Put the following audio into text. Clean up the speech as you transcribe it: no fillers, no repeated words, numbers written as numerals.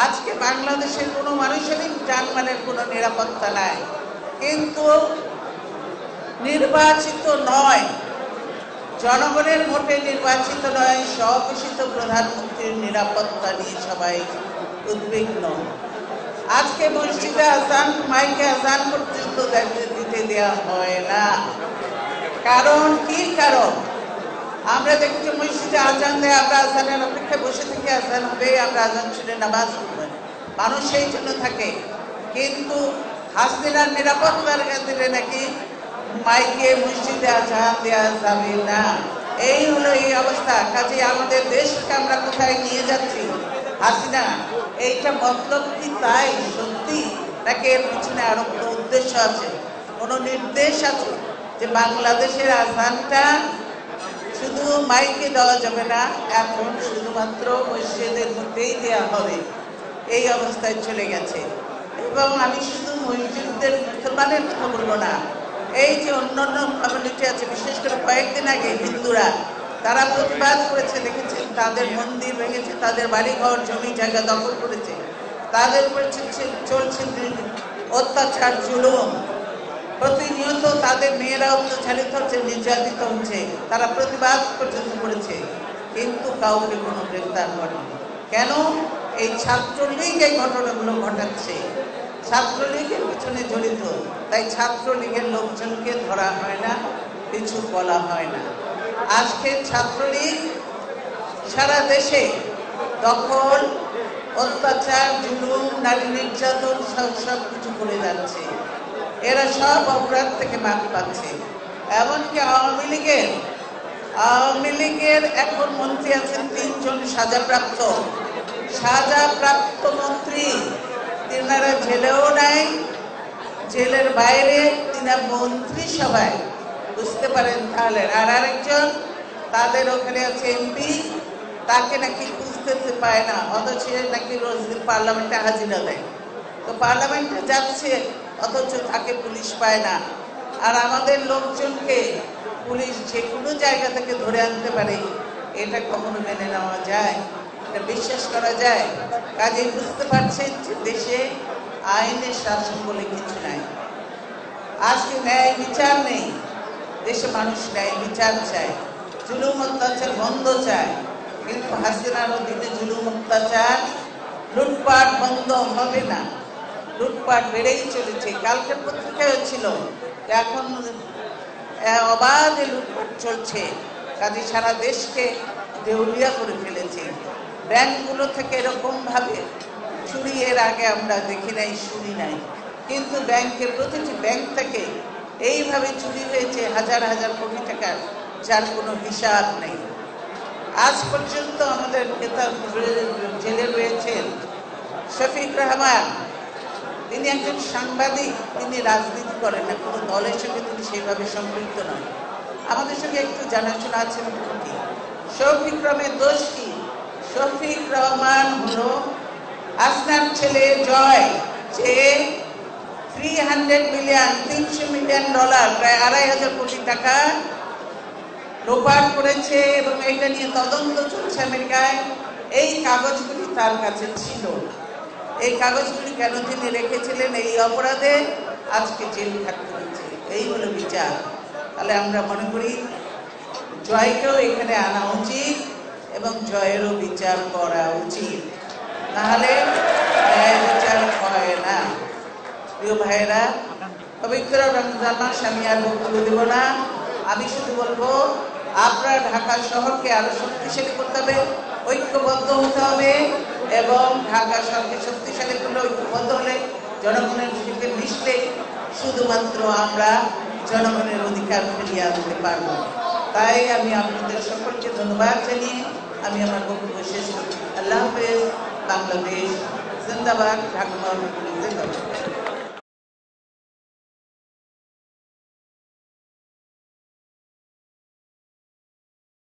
আজকে বাংলাদেশের কোনো মানুষেরই জানমালের কোনো নিরাপত্তা নাই, কিন্তু নির্বাচিত নয়, জনগণের ভোটে নির্বাচিত নয়, স্বঘোষিত প্রধানমন্ত্রীর নিরাপত্তা নিয়ে সবাই উদ্বিগ্ন। আজকে মসজিদে আজান, মাইকে আজান পর্যন্ত দিতে দেওয়া হয় না। কারণ কি? কারণ আমরা দেখছি মসজিদে আজান দেয়, আমরা আজানের অপেক্ষায় বসে থেকে আজান হবে, আমরা আজান শুনে নামাজ পড়ব, মানুষ সেই জন্য থাকে। কিন্তু হাসিনার নিরাপত্তার ক্ষেত্রে নাকি মাইকে মসজিদে আজান দেওয়া যাবে না। এই হলো এই অবস্থা। কাজে আমাদের দেশকে আমরা কোথায় নিয়ে যাচ্ছি? হাসিনা এইটা মতলব কি তাই সত্যি, নাকি এর পিছনে আরো কোনো উদ্দেশ্য আছে, কোনো নির্দেশ আছে যে বাংলাদেশের আজানটা শুধু মাইকে দেওয়া যাবে না, এখন শুধুমাত্র মসজিদের মধ্যেই দেওয়া হবে? এই অবস্থায় চলে গেছে। এবং আমি শুধু মসজিদদের মুসলমানের কথা বলবো না, এই যে অন্যান্য কমিউনিটি আছে, বিশেষ করে কয়েকদিন আগে হিন্দুরা তারা প্রতিবাদ করেছে, দেখেছেন তাদের মন্দির ভেঙেছে, তাদের বাড়িঘর জমি জায়গা দখল করেছে, তাদের উপরে চলছে অত্যাচার জুলুম, প্রতিনিয়ত তাদের মেয়েরা অত্যাচারিত হচ্ছে, নির্যাতিত হচ্ছে, তারা প্রতিবাদ পর্যন্ত করেছে, কিন্তু কাউকে কোনো গ্রেফতার করেনি। কেন? এই ছাত্রলীগ এই ঘটনাগুলো ঘটাচ্ছে, ছাত্রলীগের পিছনে জড়িত, তাই ছাত্রলীগের লোকজনকে ধরা হয় না, কিছু বলা হয় না। আজকে ছাত্রলীগ সারা দেশে দখল, অত্যাচার, জুলুম, নারী নির্যাতন সব কিছু করে যাচ্ছে। এরা সব অপরাধ থেকে মাফি পাচ্ছে। এমনকি আওয়ামী লীগের এখন মন্ত্রী আছেন 3 জন সাজাপ্রাপ্ত মন্ত্রী, তিনারা জেলেও নাই, জেলের বাইরে তিনা মন্ত্রিসভায়, বুঝতে পারেন তাহলে। আর আরেকজন তাদের ওখানে আছে এমপি, তাকে নাকি খুঁজতে পায় না, অথচ নাকি রোজ পার্লামেন্টে হাজিরা দেয়। তো পার্লামেন্টে যাচ্ছে, অথচ তাকে পুলিশ পায় না। আর আমাদের লোকজনকে পুলিশ যে কোনো জায়গা থেকে ধরে আনতে পারে, এটা কখনো মেনে নেওয়া যায়? এটা বিশ্বাস করা যায়? কাজেই বুঝতে পারছেন যে দেশে আইনের শাসন বলে কিছু নাই। আজকে ন্যায় বিচার নেই, দেশে মানুষ ন্যায় বিচার চায়, জুলুম অত্যাচার বন্ধ চায়। কিন্তু হাসিনার অধীনে জুলুম অত্যাচার, লুটপাট বন্ধ হবে না, লুটপাট বেড়েই চলেছে। কালকে পত্রিকায় ছিল এখন অবাধে লুটপাট চলছে, কাজে সারা দেশকে দেউলিয়া করে ফেলেছে। ব্যাংকগুলো থেকে এরকম ভাবে চুরি এর আগে আমরা দেখি নাই, শুনি নাই, কিন্তু ব্যাংকের প্রতিটি ব্যাংক থেকে এইভাবে চুরি হয়েছে হাজার হাজার কোটি টাকার, যার কোনো হিসাব নেই। আজ পর্যন্ত আমাদের নেতা জেলে রয়েছেন শফিক রহমান, তিনি একজন সাংবাদিক, তিনি রাজনীতি করেন না, কোনো দলের সঙ্গে তিনি সেইভাবে সম্পৃক্ত নন। আমাদের সঙ্গে একটু জানাশোনা আছে মোটামুটি। শফিক রহমানের দোষ কি? শফিক রহমান হলো হাসনার ছেলে জয়, যে 300 মিলিয়ন ডলার, প্রায় 2,500 কোটি টাকা লোপাট করেছে, এবং এটা নিয়ে তদন্ত চলছে আমেরিকায়। এই কাগজগুলি তার কাছে ছিল। এই কাগজগুলি কেন তিনি রেখেছিলেন? এই অপরাধে আজকে জেল খাটতে হচ্ছে। এই হলো বিচার। তাহলে আমরা মনে করি জয়কেও এখানে আনা উচিত এবং জয়েরও বিচার করা উচিত, নাহলে ন্যায় বিচার হয় না। প্রিয় ভাইয়েরা, পবিত্র রমজান মাস আমি আর বক্তব্য দেব না। আমি শুধু বলবো, আপনারা ঢাকা শহরকে আরো শক্তিশালী করতে হবে, ঐক্যবদ্ধ হতে হবে, এবং ঢাকা শহরকে শক্তিশালী করলে, ঐক্যবদ্ধ হলে, জনগণের সাথে মিশলে শুধুমাত্র আমরা জনগণের অধিকার ফিরিয়ে আনতে পারবো। তাই আমি আপনাদের সকলকে ধন্যবাদ জানিয়ে আমি আমার বক্তব্য শেষ করছি। আল্লাহ হাফেজ। বাংলাদেশ জিন্দাবাদ। ঢাকা মহানগরী জিন্দাবাদ।